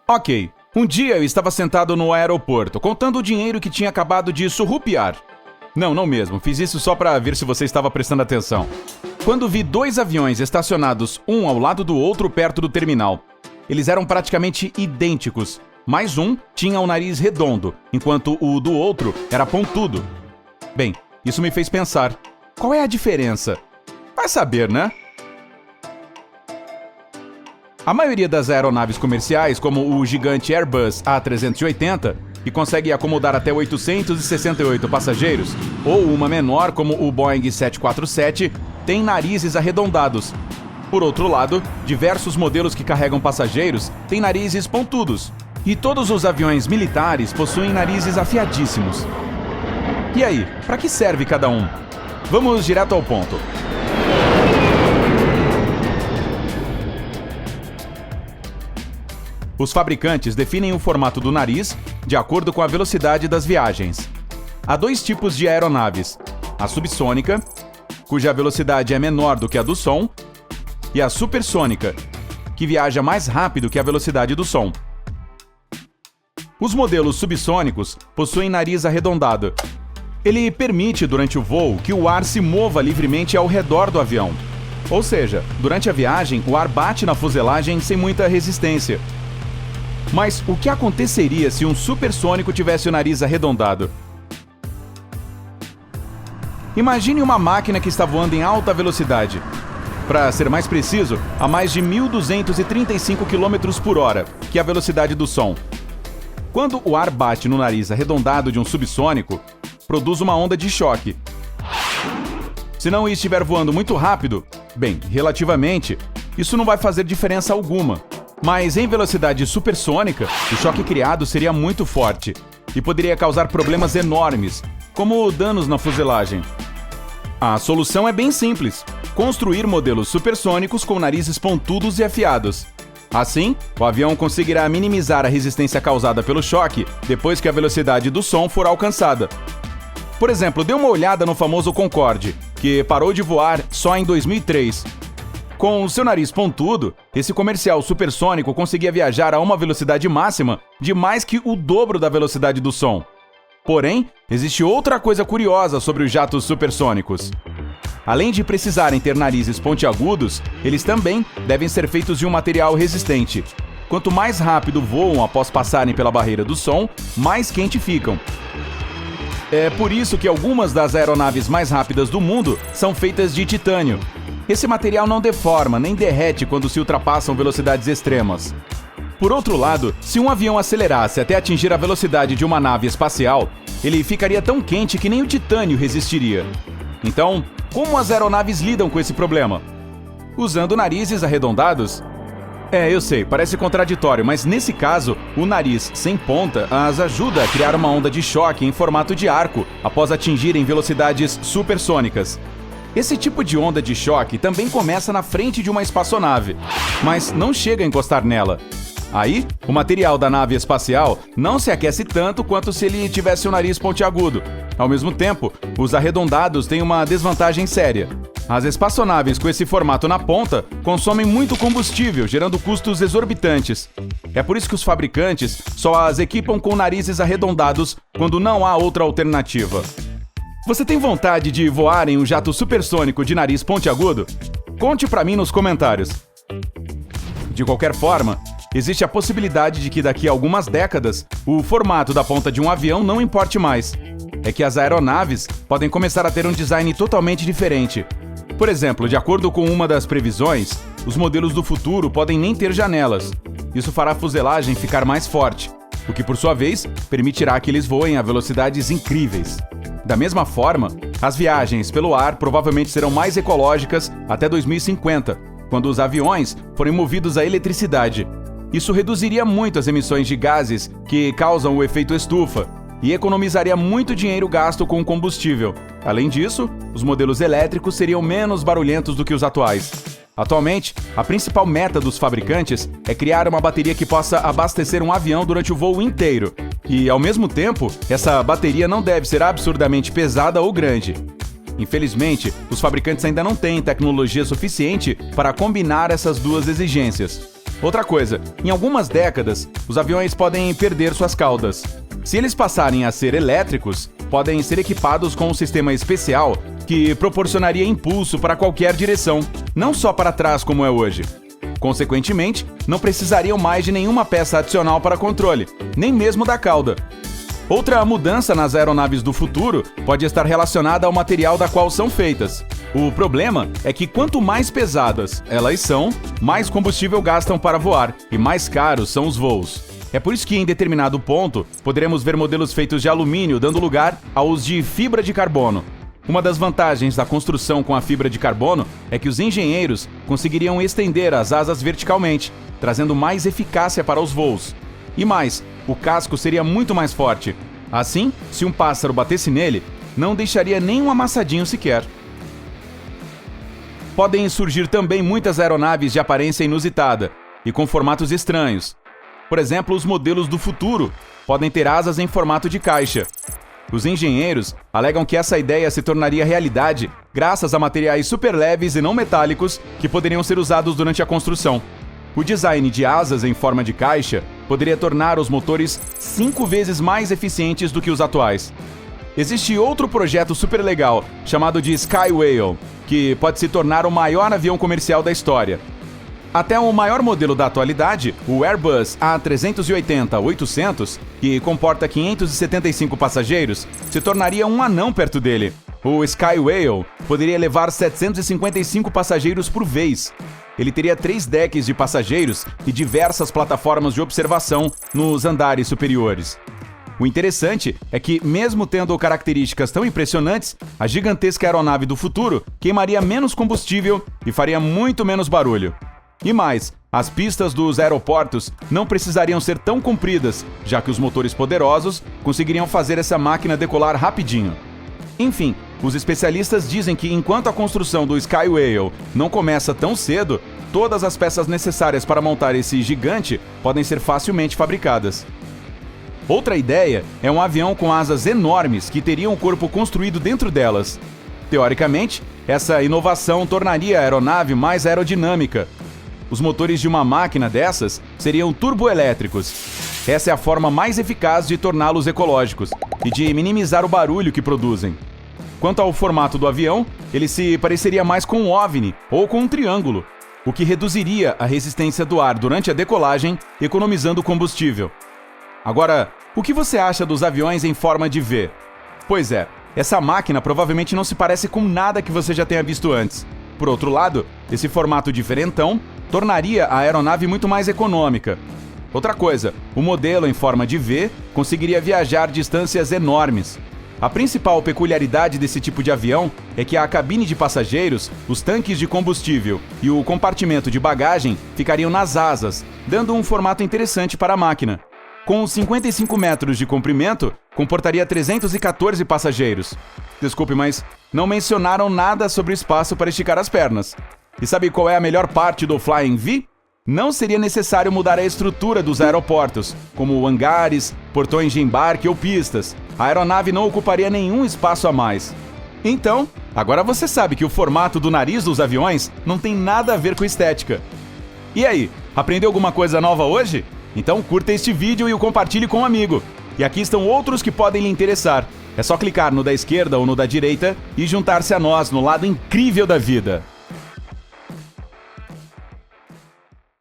Ok, um dia eu estava sentado no aeroporto, contando o dinheiro que tinha acabado de surrupiar. Não mesmo, fiz isso só para ver se você estava prestando atenção. Quando vi dois aviões estacionados um ao lado do outro perto do terminal. Eles eram praticamente idênticos, mas um tinha o nariz redondo, enquanto o do outro era pontudo. Bem, isso me fez pensar, qual é a diferença? Vai saber, né? A maioria das aeronaves comerciais, como o gigante Airbus A380, que consegue acomodar até 868 passageiros, ou uma menor como o Boeing 747, tem narizes arredondados. Por outro lado, diversos modelos que carregam passageiros têm narizes pontudos. E todos os aviões militares possuem narizes afiadíssimos. E aí, para que serve cada um? Vamos direto ao ponto. Os fabricantes definem o formato do nariz de acordo com a velocidade das viagens. Há dois tipos de aeronaves: a subsônica, cuja velocidade é menor do que a do som, e a supersônica, que viaja mais rápido que a velocidade do som. Os modelos subsônicos possuem nariz arredondado. Ele permite, durante o voo, que o ar se mova livremente ao redor do avião. Ou seja, durante a viagem, o ar bate na fuselagem sem muita resistência. Mas o que aconteceria se um supersônico tivesse o nariz arredondado? Imagine uma máquina que está voando em alta velocidade. Para ser mais preciso, a mais de 1.235 km por hora, que é a velocidade do som. Quando o ar bate no nariz arredondado de um subsônico, produz uma onda de choque. Se não estiver voando muito rápido, bem, relativamente, isso não vai fazer diferença alguma. Mas em velocidade supersônica, o choque criado seria muito forte e poderia causar problemas enormes, como danos na fuselagem. A solução é bem simples: construir modelos supersônicos com narizes pontudos e afiados. Assim, o avião conseguirá minimizar a resistência causada pelo choque depois que a velocidade do som for alcançada. Por exemplo, dê uma olhada no famoso Concorde, que parou de voar só em 2003. Com o seu nariz pontudo, esse comercial supersônico conseguia viajar a uma velocidade máxima de mais que o dobro da velocidade do som. Porém, existe outra coisa curiosa sobre os jatos supersônicos. Além de precisarem ter narizes pontiagudos, eles também devem ser feitos de um material resistente. Quanto mais rápido voam após passarem pela barreira do som, mais quente ficam. É por isso que algumas das aeronaves mais rápidas do mundo são feitas de titânio. Esse material não deforma nem derrete quando se ultrapassam velocidades extremas. Por outro lado, se um avião acelerasse até atingir a velocidade de uma nave espacial, ele ficaria tão quente que nem o titânio resistiria. Então, como as aeronaves lidam com esse problema? Usando narizes arredondados? Eu sei, parece contraditório, mas nesse caso, o nariz sem ponta as ajuda a criar uma onda de choque em formato de arco após atingirem velocidades supersônicas. Esse tipo de onda de choque também começa na frente de uma espaçonave, mas não chega a encostar nela. Aí, o material da nave espacial não se aquece tanto quanto se ele tivesse o nariz pontiagudo. Ao mesmo tempo, os arredondados têm uma desvantagem séria. As espaçonaves com esse formato na ponta consomem muito combustível, gerando custos exorbitantes. É por isso que os fabricantes só as equipam com narizes arredondados quando não há outra alternativa. Você tem vontade de voar em um jato supersônico de nariz pontiagudo? Conte pra mim nos comentários. De qualquer forma, existe a possibilidade de que daqui a algumas décadas, o formato da ponta de um avião não importe mais. É que as aeronaves podem começar a ter um design totalmente diferente. Por exemplo, de acordo com uma das previsões, os modelos do futuro podem nem ter janelas. Isso fará a fuselagem ficar mais forte, o que por sua vez permitirá que eles voem a velocidades incríveis. Da mesma forma, as viagens pelo ar provavelmente serão mais ecológicas até 2050, quando os aviões forem movidos a eletricidade. Isso reduziria muito as emissões de gases que causam o efeito estufa e economizaria muito dinheiro gasto com combustível. Além disso, os modelos elétricos seriam menos barulhentos do que os atuais. Atualmente, a principal meta dos fabricantes é criar uma bateria que possa abastecer um avião durante o voo inteiro. E, ao mesmo tempo, essa bateria não deve ser absurdamente pesada ou grande. Infelizmente, os fabricantes ainda não têm tecnologia suficiente para combinar essas duas exigências. Outra coisa, em algumas décadas, os aviões podem perder suas caudas. Se eles passarem a ser elétricos, podem ser equipados com um sistema especial que proporcionaria impulso para qualquer direção, não só para trás como é hoje. Consequentemente, não precisariam mais de nenhuma peça adicional para controle, nem mesmo da cauda. Outra mudança nas aeronaves do futuro pode estar relacionada ao material da qual são feitas. O problema é que quanto mais pesadas elas são, mais combustível gastam para voar e mais caros são os voos. É por isso que, em determinado ponto, poderemos ver modelos feitos de alumínio dando lugar aos de fibra de carbono. Uma das vantagens da construção com a fibra de carbono é que os engenheiros conseguiriam estender as asas verticalmente, trazendo mais eficácia para os voos. E mais, o casco seria muito mais forte. Assim, se um pássaro batesse nele, não deixaria nem um amassadinho sequer. Podem surgir também muitas aeronaves de aparência inusitada e com formatos estranhos. Por exemplo, os modelos do futuro podem ter asas em formato de caixa. Os engenheiros alegam que essa ideia se tornaria realidade graças a materiais superleves e não metálicos que poderiam ser usados durante a construção. O design de asas em forma de caixa poderia tornar os motores 5 vezes mais eficientes do que os atuais. Existe outro projeto super legal, chamado de Sky Whale, que pode se tornar o maior avião comercial da história. Até o maior modelo da atualidade, o Airbus A380-800, que comporta 575 passageiros, se tornaria um anão perto dele. O Sky Whale poderia levar 755 passageiros por vez. Ele teria 3 decks de passageiros e diversas plataformas de observação nos andares superiores. O interessante é que, mesmo tendo características tão impressionantes, a gigantesca aeronave do futuro queimaria menos combustível e faria muito menos barulho. E mais, as pistas dos aeroportos não precisariam ser tão compridas, já que os motores poderosos conseguiriam fazer essa máquina decolar rapidinho. Enfim, os especialistas dizem que enquanto a construção do Sky Whale não começa tão cedo, todas as peças necessárias para montar esse gigante podem ser facilmente fabricadas. Outra ideia é um avião com asas enormes que teriam o corpo construído dentro delas. Teoricamente, essa inovação tornaria a aeronave mais aerodinâmica. Os motores de uma máquina dessas seriam turboelétricos. Essa é a forma mais eficaz de torná-los ecológicos e de minimizar o barulho que produzem. Quanto ao formato do avião, ele se pareceria mais com um OVNI ou com um triângulo, o que reduziria a resistência do ar durante a decolagem, economizando combustível. Agora, o que você acha dos aviões em forma de V? Pois é, essa máquina provavelmente não se parece com nada que você já tenha visto antes. Por outro lado, esse formato diferentão tornaria a aeronave muito mais econômica. Outra coisa, o modelo em forma de V conseguiria viajar distâncias enormes. A principal peculiaridade desse tipo de avião é que a cabine de passageiros, os tanques de combustível e o compartimento de bagagem ficariam nas asas, dando um formato interessante para a máquina. Com 55 metros de comprimento, comportaria 314 passageiros. Desculpe, mas não mencionaram nada sobre espaço para esticar as pernas. E sabe qual é a melhor parte do Flying V? Não seria necessário mudar a estrutura dos aeroportos, como hangares, portões de embarque ou pistas. A aeronave não ocuparia nenhum espaço a mais. Então, agora você sabe que o formato do nariz dos aviões não tem nada a ver com estética. E aí, aprendeu alguma coisa nova hoje? Então curta este vídeo e o compartilhe com um amigo. E aqui estão outros que podem lhe interessar. É só clicar no da esquerda ou no da direita e juntar-se a nós no lado incrível da vida.